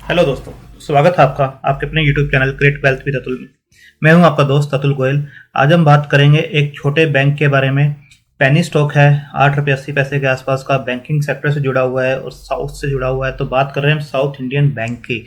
Hello दोस्तों, स्वागत है आपका आपके अपने YouTube channel create wealth with Atul में। मैं हूं आपका दोस्त अतुल गोयल। आज हम बात करेंगे एक छोटे बैंक के बारे में। पेनी स्टॉक है, 8 रुपये 80 पैसे के आसपास का, बैंकिंग सेक्टर से जुड़ा हुआ है और साउथ से जुड़ा हुआ है। तो बात कर रहे हैं हम साउथ इंडियन बैंक की।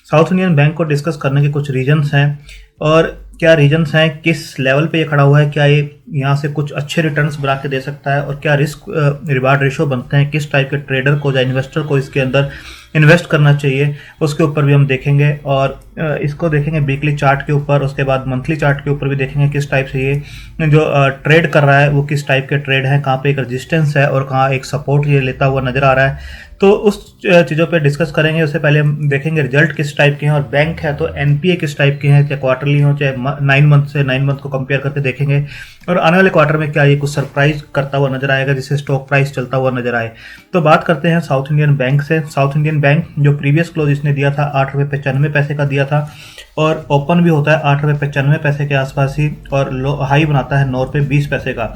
साउथ इंडियन बैंक को डिस्कस करने के कुछ रीजंस हैं, और क्या रीजंस हैं, किस लेवल पे ये खड़ा हुआ है, क्या ये यहाँ से कुछ अच्छे रिटर्न्स बना के दे सकता है, और क्या रिस्क रिवार्ड रेशो बनते हैं, किस टाइप के ट्रेडर को या इन्वेस्टर को इसके अंदर इन्वेस्ट करना चाहिए, उसके ऊपर भी हम देखेंगे। और इसको देखेंगे वीकली चार्ट के ऊपर, उसके बाद मंथली चार्ट के ऊपर भी देखेंगे किस टाइप से ये जो ट्रेड कर रहा है वो किस टाइप के ट्रेड है, कहाँ पे एक रेजिस्टेंस है और कहाँ एक सपोर्ट ये लेता हुआ नजर आ रहा है। तो उस चीज़ों पे डिस्कस करेंगे। उससे पहले हम देखेंगे रिजल्ट किस टाइप के हैं, और बैंक है तो एनपीए किस टाइप के हैं, चाहे क्वार्टरली हो चाहे 9 मंथ से 9 मंथ को कंपेयर करके देखेंगे। और आने वाले क्वार्टर में क्या ये कुछ सरप्राइज करता हुआ नजर आएगा जिससे स्टॉक प्राइस चलता हुआ नजर आए। तो बात करते हैं साउथ इंडियन बैंक से। साउथ इंडियन बैंक जो प्रीवियस क्लोज इसने दिया था 8 रुपये 95 पैसे का दिया था, और ओपन भी होता है 8 रुपये 95 पैसे के आसपास ही, और लो हाई बनाता है 9 रुपये 20 पैसे का।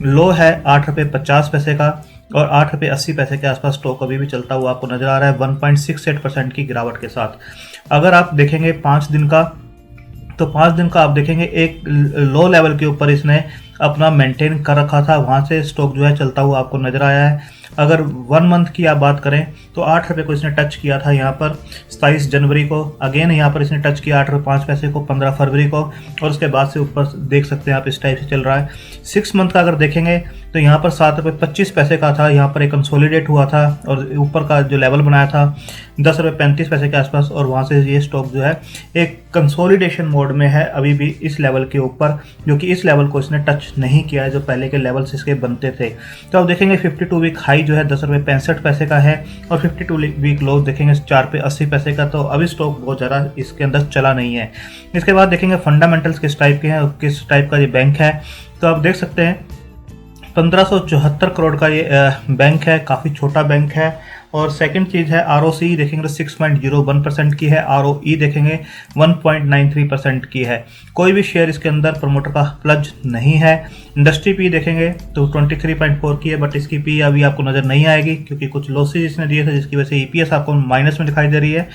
लो है 8 रुपये 50 पैसे का, और 8 रुपये 80 पैसे के आसपास स्टॉक अभी भी चलता हुआ आपको नजर आ रहा है 1.68% की गिरावट के साथ। अगर आप देखेंगे 5 दिन का, तो 5 दिन का आप देखेंगे एक लो लेवल के ऊपर इसने अपना मेंटेन कर रखा था, वहां से स्टॉक जो है चलता हुआ आपको नजर आया है। अगर 1 मंथ की आप बात करें तो 8 रुपये को इसने टच किया था यहाँ पर 27 जनवरी को। अगेन यहाँ पर इसने टच किया 8 रुपये 5 पैसे को 15 फरवरी को, और उसके बाद से ऊपर देख सकते हैं आप इस टाइप से चल रहा है। 6 मंथ का अगर देखेंगे तो यहाँ पर 7 रुपये 25 पैसे का था, यहाँ पर एक कंसोलिडेट हुआ था, और ऊपर का जो लेवल बनाया था 10 रुपये 35 पैसे के आसपास, और वहाँ से ये स्टॉक जो है एक कंसोलिडेशन मोड में है अभी भी इस लेवल के ऊपर, जो कि इस लेवल को इसने टच नहीं किया है जो पहले के लेवल्स इसके बनते थे। तो आप देखेंगे 52 वीक हाई जो है 10 रुपये 65 पैसे का है, और 52 वीक लो देखेंगे 4 रुपये 80 पैसे का। तो अभी स्टॉक बहुत ज़्यादा इसके अंदर चला नहीं है। इसके बाद देखेंगे फंडामेंटल्स किस टाइप के हैं और किस टाइप का ये बैंक है। तो आप देख सकते हैं 1574 करोड़ का ये बैंक है, काफ़ी छोटा बैंक है। और सेकंड चीज़ है आरओसी देखेंगे तो 6.01% की है, आरओई देखेंगे 1.93% की है। कोई भी शेयर इसके अंदर प्रमोटर का प्लज नहीं है। इंडस्ट्री पी देखेंगे तो 23.4 की है, बट इसकी पी अभी आपको नज़र नहीं आएगी क्योंकि कुछ लॉसेज इसने दिए थे जिसकी वजह से ईपीएस आपको माइनस में दिखाई दे रही है।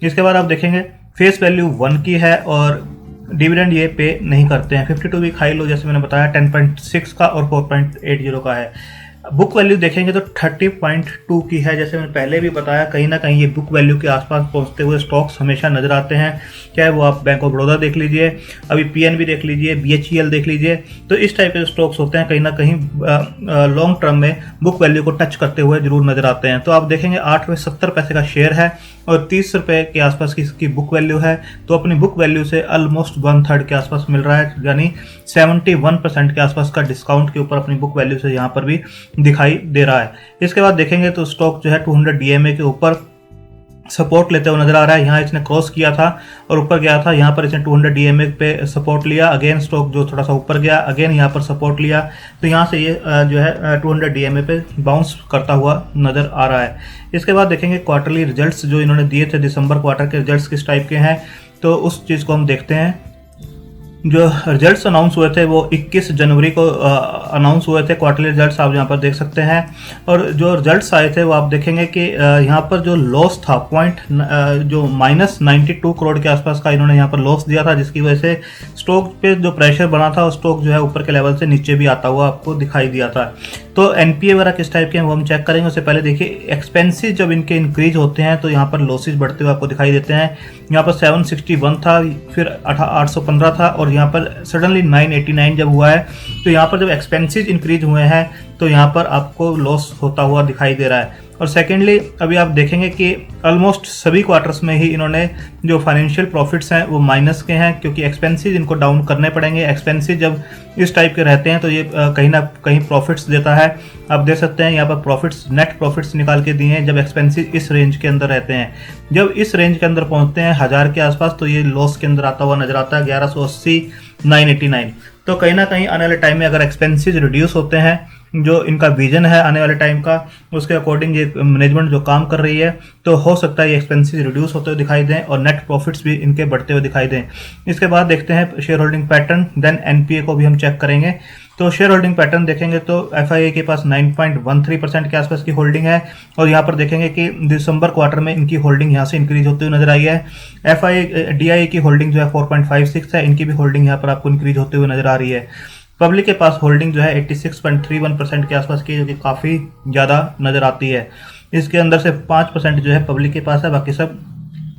इसके बाद आप देखेंगे फेस वैल्यू 1 की है, और डिविडेंड ये पे नहीं करते हैं। 52 वीक हाई लो जैसे मैंने बताया 10.6 का और 4.80 का है। बुक वैल्यू देखेंगे तो 30.2 की है। जैसे मैंने पहले भी बताया, कहीं ना कहीं ये बुक वैल्यू के आसपास पहुंचते हुए स्टॉक्स हमेशा नजर आते हैं, चाहे वो आप बैंक ऑफ बड़ौदा देख लीजिए, अभी पीएनबी देख लीजिए, बीएचईएल देख लीजिए। तो इस टाइप के स्टॉक्स होते हैं कहीं ना कहीं लॉन्ग टर्म में बुक वैल्यू को टच करते हुए जरूर नजर आते हैं। तो आप देखेंगे 8 रुपये 70 पैसे का शेयर है और 30 रुपये के आसपास की इसकी बुक वैल्यू है। तो अपनी बुक वैल्यू से ऑलमोस्ट 1/3 के आसपास मिल रहा है, यानी 71% के आसपास का डिस्काउंट के ऊपर अपनी बुक वैल्यू से यहाँ पर भी दिखाई दे रहा है। इसके बाद देखेंगे तो स्टॉक जो है 200 डीएमए के ऊपर सपोर्ट लेते हुए नजर आ रहा है। यहाँ इसने क्रॉस किया था और ऊपर गया था, यहाँ पर इसने 200 डीएमए पे सपोर्ट लिया, अगेन स्टॉक जो थोड़ा सा ऊपर गया, अगेन यहाँ पर सपोर्ट लिया। तो यहाँ से ये जो है 200 डीएमए पे बाउंस करता हुआ नजर आ रहा है। इसके बाद देखेंगे क्वार्टरली रिजल्ट्स जो इन्होंने दिए थे, दिसंबर क्वार्टर के रिजल्ट्स किस टाइप के हैं, तो उस चीज़ को हम देखते हैं। जो रिजल्ट्स अनाउंस हुए थे वो 21 जनवरी को अनाउंस हुए थे, क्वार्टरली रिजल्ट्स आप यहाँ पर देख सकते हैं। और जो रिजल्ट्स आए थे वो आप देखेंगे कि यहाँ पर जो लॉस था जो -92 करोड़ के आसपास का इन्होंने यहाँ पर लॉस दिया था, जिसकी वजह से स्टॉक पे जो प्रेशर बना था स्टॉक जो है ऊपर के लेवल से नीचे भी आता हुआ आपको दिखाई दिया था। तो एनपीए वगैरह किस टाइप के हैं वो हम चेक करेंगे। उससे पहले देखिए एक्सपेंसेस जब इनके इंक्रीज होते हैं तो यहाँ पर लॉसेज बढ़ते हुए आपको दिखाई देते हैं। यहाँ पर 761 था, फिर 815 था, और यहाँ पर सडनली 989 जब हुआ है। तो यहाँ पर जब एक्सपेंसेस इंक्रीज हुए हैं तो यहाँ पर आपको लॉस होता हुआ दिखाई दे रहा है। और सेकेंडली अभी आप देखेंगे कि ऑलमोस्ट सभी क्वार्टर्स में ही इन्होंने जो फाइनेंशियल प्रॉफिट्स हैं वो माइनस के हैं, क्योंकि एक्सपेंसेस इनको डाउन करने पड़ेंगे। एक्सपेंसेस जब इस टाइप के रहते हैं तो ये कहीं ना कहीं प्रॉफिट्स देता है। आप देख सकते हैं यहाँ पर प्रॉफिट्स, नेट प्रॉफिट्स निकाल के दिए हैं जब एक्सपेंसेस इस रेंज के अंदर रहते हैं। जब इस रेंज के अंदर पहुंचते हैं 1000 के आसपास तो ये लॉस के अंदर आता हुआ नजर आता है 1180, 989। तो कहीं ना कहीं आने वाले टाइम में अगर एक्सपेंसेस रिड्यूस होते हैं जो इनका विजन है आने वाले टाइम का, उसके अकॉर्डिंग ये मैनेजमेंट जो काम कर रही है, तो हो सकता है ये एक्सपेंसेस रिड्यूस होते हुए दिखाई दें और नेट प्रॉफिट्स भी इनके बढ़ते हुए दिखाई दें। इसके बाद देखते हैं share holding pattern, then NPA को भी हम चेक करेंगे। तो शेयर होल्डिंग पैटर्न देखेंगे तो एफआईआई के पास 9.13% के आसपास की होल्डिंग है, और यहाँ पर देखेंगे कि दिसंबर क्वार्टर में इनकी होल्डिंग यहाँ से इंक्रीज होती हुई नजर आई है। डीआई की होल्डिंग जो है 4.56 है, इनकी भी होल्डिंग यहाँ पर आपको इंक्रीज होते हुए नजर आ रही है। पब्लिक के पास होल्डिंग जो है 86.31% के आसपास की, जो कि काफ़ी ज़्यादा नज़र आती है। इसके अंदर से 5% जो है पब्लिक के पास है, बाकी सब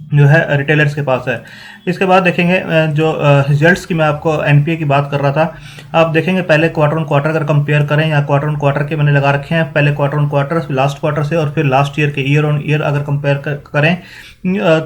जो है रिटेलर्स के पास है। इसके बाद देखेंगे जो रिजल्ट्स की मैं आपको एनपीए की बात कर रहा था, आप देखेंगे पहले क्वार्टर ऑन क्वार्टर अगर कंपेयर करें, या क्वार्टर ऑन क्वार्टर के मैंने लगा रखे हैं, पहले quarter on quarter last quarter से, और फिर लास्ट ईयर के ईयर ऑन ईयर अगर कंपेयर करें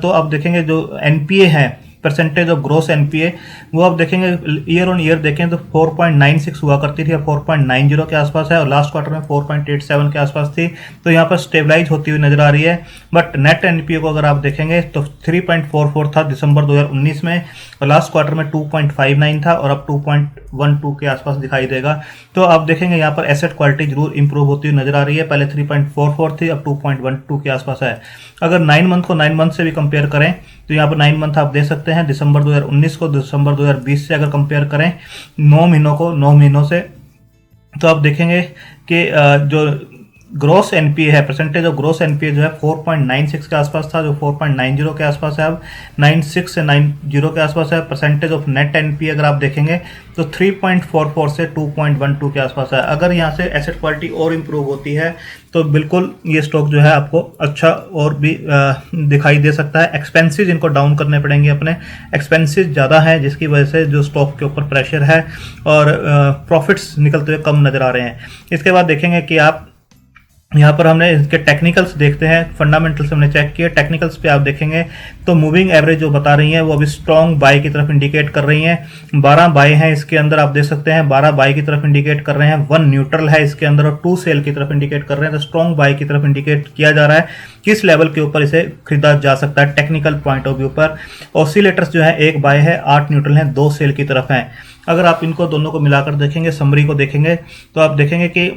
तो आप देखेंगे जो एनपीए है, परसेंटेज ऑफ ग्रोस एनपीए, वो आप देखेंगे ईयर ऑन ईयर देखें तो 4.96 हुआ करती थी, अब 4.90 के आसपास है, और लास्ट क्वार्टर में 4.87 के आसपास थी। तो यहाँ पर स्टेबलाइज होती हुई नजर आ रही है। बट नेट एनपीए को अगर आप देखेंगे तो 3.44 था दिसंबर 2019 में, और लास्ट क्वार्टर में 2.59 था, और अब 2.12 के आसपास दिखाई देगा। तो आप देखेंगे यहाँ पर एसेट क्वालिटी जरूर इंप्रूव होती हुई नजर आ रही है, पहले 3.44 थी, अब 2.12 के आसपास है। अगर 9 मंथ को 9 मंथ से भी कंपेयर करें तो यहाँ पर 9 मंथ आप दे सकते हैं, दिसंबर 2019 को दिसंबर 2020 से अगर कंपेयर करें 9 महीनों को 9 महीनों से, तो आप देखेंगे कि जो ग्रोस एनपीए है, परसेंटेज ऑफ ग्रोस एनपीए जो है 4.96 के आसपास था, जो 4.90 के आसपास है, अब 96 से 90 के आसपास है। परसेंटेज ऑफ नेट एनपीए अगर आप देखेंगे तो 3.44 से 2.12 के आसपास है। अगर यहाँ से एसेट क्वालिटी और इम्प्रूव होती है तो बिल्कुल ये स्टॉक जो है आपको अच्छा और भी दिखाई दे सकता है। एक्सपेंसेस इनको डाउन करने पड़ेंगे, अपने एक्सपेंसेस ज़्यादा हैं, जिसकी वजह से जो स्टॉक के ऊपर प्रेशर है और प्रॉफिट्स निकलते हुए कम नज़र आ रहे हैं। इसके बाद देखेंगे कि आप यहाँ पर हमने इसके टेक्निकल्स देखते हैं, फंडामेंटल्स हमने चेक किए। टेक्निकल्स पे आप देखेंगे तो मूविंग एवरेज जो बता रही हैं वो अभी स्ट्रॉन्ग बाय की तरफ इंडिकेट कर रही हैं। 12 बाय हैं इसके अंदर, आप देख सकते हैं 12 बाय की तरफ इंडिकेट कर रहे हैं, 1 न्यूट्रल है इसके अंदर, और 2 सेल की तरफ इंडिकेट कर रहे हैं। तो स्ट्रॉन्ग बाय की तरफ इंडिकेट किया जा रहा है। किस लेवल के ऊपर इसे खरीदा जा सकता है टेक्निकल पॉइंट ऑफ व्यू पर। ऑसिलेटर्स जो है 1 बाय है, 8 न्यूट्रल हैं, 2 सेल की तरफ हैं। अगर आप इनको दोनों को मिलाकर देखेंगे, समरी को देखेंगे, तो आप देखेंगे कि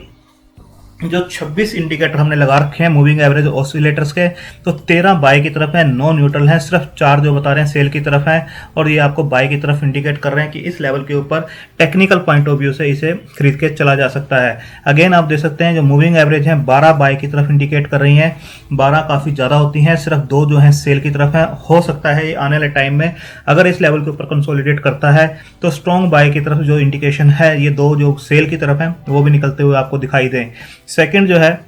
जो 26 इंडिकेटर हमने लगा रखे हैं मूविंग एवरेज ऑसिलेटर्स के, तो 13 बाय की तरफ है, 9 न्यूट्रल हैं, सिर्फ 4 जो बता रहे हैं सेल की तरफ हैं, और ये आपको बाय की तरफ इंडिकेट कर रहे हैं कि इस लेवल के ऊपर टेक्निकल पॉइंट ऑफ व्यू से इसे खरीद के चला जा सकता है। अगेन आप देख सकते हैं जो मूविंग एवरेज है 12 बाय की तरफ इंडिकेट कर रही हैं, 12 काफ़ी ज़्यादा होती हैं, सिर्फ 2 जो हैं सेल की तरफ है। हो सकता है ये आने वाले टाइम में अगर इस लेवल के ऊपर कंसोलिडेट करता है तो स्ट्रॉन्ग बाय की तरफ जो इंडिकेशन है, ये 2 जो सेल की तरफ है वो भी निकलते हुए आपको दिखाई दें। सेकंड जो है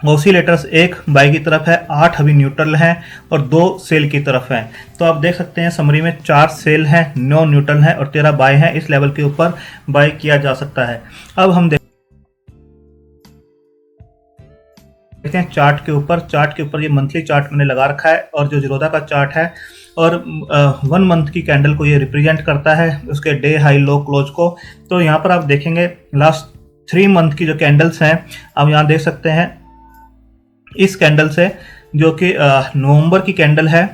ऑसिलेटर्स 1 बाय की तरफ है, 8 अभी न्यूट्रल हैं और 2 सेल की तरफ हैं। तो आप देख सकते हैं समरी में 4 सेल हैं, 9 न्यूट्रल हैं और 13 बाय हैं। इस लेवल के ऊपर बाय किया जा सकता है। अब हम देखते हैं चार्ट के ऊपर ये मंथली चार्ट मैंने लगा रखा है, और जो जीरोधा का चार्ट है और 1 मंथ की कैंडल को ये रिप्रेजेंट करता है, उसके डे हाई लो क्लोज को। तो यहाँ पर आप देखेंगे लास्ट 3 मंथ की जो कैंडल्स हैं, आप यहाँ देख सकते हैं इस कैंडल से, जो कि नवंबर की कैंडल है,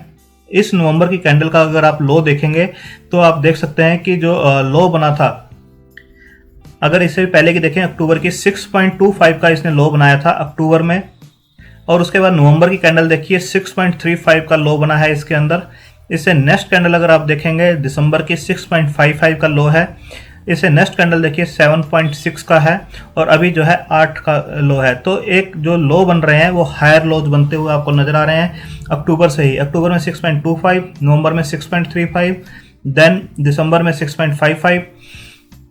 इस नवंबर की कैंडल का अगर आप लो देखेंगे तो आप देख सकते हैं कि जो लो बना था, अगर इससे पहले की देखें अक्टूबर की 6.25 का इसने लो बनाया था अक्टूबर में, और उसके बाद नवंबर की कैंडल देखिए 6.35 का लो बना है इसके अंदर। इससे नेक्स्ट कैंडल अगर आप देखेंगे दिसंबर की 6.55 का लो है। इसे नेक्स्ट कैंडल देखिए 7.6 का है, और अभी जो है 8 का लो है। तो एक जो लो बन रहे हैं वो हायर लोज बनते हुए आपको नजर आ रहे हैं अक्टूबर से ही। अक्टूबर में 6.25, नवंबर में 6.35, देन दिसंबर में 6.55।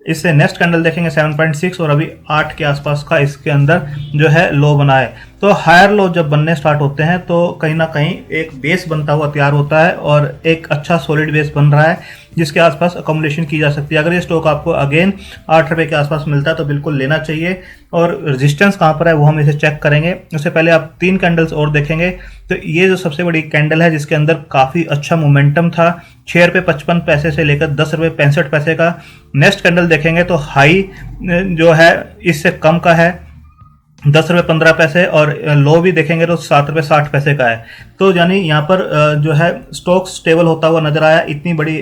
इससे नेक्स्ट कैंडल देखेंगे 7.6, और अभी 8 के आसपास का इसके अंदर जो है लो बना है। तो हायर लो जब बनने स्टार्ट होते हैं तो कहीं ना कहीं एक बेस बनता हुआ तैयार होता है, और एक अच्छा सॉलिड बेस बन रहा है जिसके आसपास अकोमोडेशन की जा सकती है। अगर ये स्टॉक आपको अगेन 8 रुपये के आसपास मिलता है तो बिल्कुल लेना चाहिए। और रेजिस्टेंस कहाँ पर है वो हम इसे चेक करेंगे। उससे पहले आप 3 कैंडल्स और देखेंगे। तो ये जो सबसे बड़ी कैंडल है जिसके अंदर काफ़ी अच्छा मोमेंटम था, 6 रुपये 55 पैसे से लेकर 10 रुपये 65 पैसे का। नेक्स्ट कैंडल देखेंगे तो हाई जो है इससे कम का है, 10 रुपये 15 पैसे, और लो भी देखेंगे तो 7 रुपये 60 पैसे का है। तो यानी यहाँ पर जो है स्टॉक स्टेबल होता हुआ नजर आया, इतनी बड़ी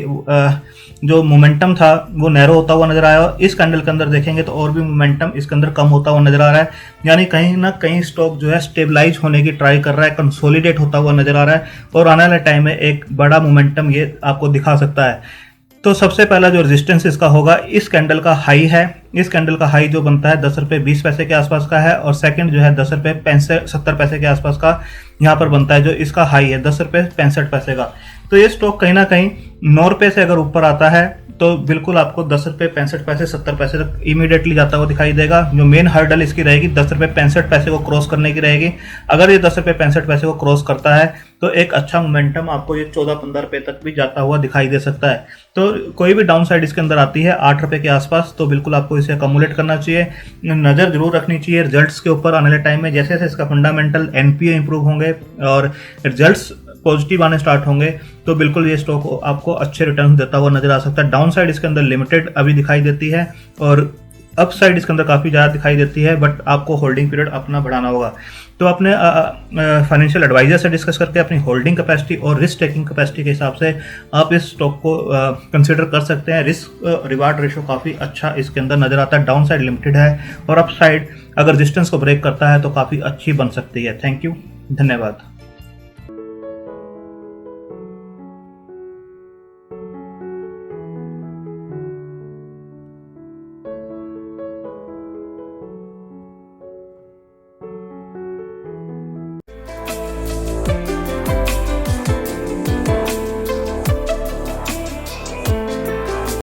जो मोमेंटम था वो नैरो होता हुआ नजर आया। इस कैंडल के अंदर देखेंगे तो और भी मोमेंटम इसके अंदर कम होता हुआ नजर आ रहा है, यानी कहीं ना कहीं स्टॉक जो है स्टेबलाइज होने की ट्राई कर रहा है, कंसोलिडेट होता हुआ नजर आ रहा है, और आने वाले टाइम में एक बड़ा मोमेंटम ये आपको दिखा सकता है। तो सबसे पहला जो रेजिस्टेंस इसका होगा इस कैंडल का हाई है। इस कैंडल का हाई जो बनता है 10 रुपये 20 पैसे के आसपास का है, और सेकंड जो है 10 रुपये 65 70 पैसे के आसपास का यहाँ पर बनता है, जो इसका हाई है 10 रुपये 65 पैसे का। तो ये स्टॉक कहीं ना कहीं 9 रुपये से अगर ऊपर आता है तो बिल्कुल आपको 10 रुपये 65 पैसे 70 पैसे तक इमीडिएटली जाता हुआ दिखाई देगा। जो मेन हर्डल इसकी रहेगी 10 रुपये 65 पैसे को क्रॉस करने की रहेगी। अगर ये 10 रुपये 65 पैसे को क्रॉस करता है तो एक अच्छा मोमेंटम आपको ये 14-15 रुपये तक भी जाता हुआ दिखाई दे सकता है। तो कोई भी डाउन साइड इसके अंदर आती है 8 रुपये के आसपास, तो बिल्कुल आपको इसे अकोमुलेट करना चाहिए, नज़र जरूर रखनी चाहिए रिजल्ट्स के ऊपर। आने वाले टाइम में जैसे जैसे इसका फंडामेंटल एनपीए इंप्रूव होंगे और रिजल्ट्स पॉजिटिव आने स्टार्ट होंगे तो बिल्कुल ये स्टॉक आपको अच्छे रिटर्न देता हुआ नजर आ सकता है। डाउन साइड इसके अंदर लिमिटेड अभी दिखाई देती है, और अप साइड इसके अंदर काफ़ी ज़्यादा दिखाई देती है, बट आपको होल्डिंग पीरियड अपना बढ़ाना होगा। तो अपने फाइनेंशियल एडवाइजर से डिस्कस करके अपनी होल्डिंग कैपेसिटी और रिस्क टेकिंग कैपेसिटी के हिसाब से आप इस स्टॉक को कंसिडर कर सकते हैं। रिस्क रिवार्ड रेशो काफ़ी अच्छा इसके अंदर नजर आता है, डाउन साइड लिमिटेड है, और अप साइड अगर रेजिस्टेंस को ब्रेक करता है तो काफ़ी अच्छी बन सकती है। थैंक यू, धन्यवाद।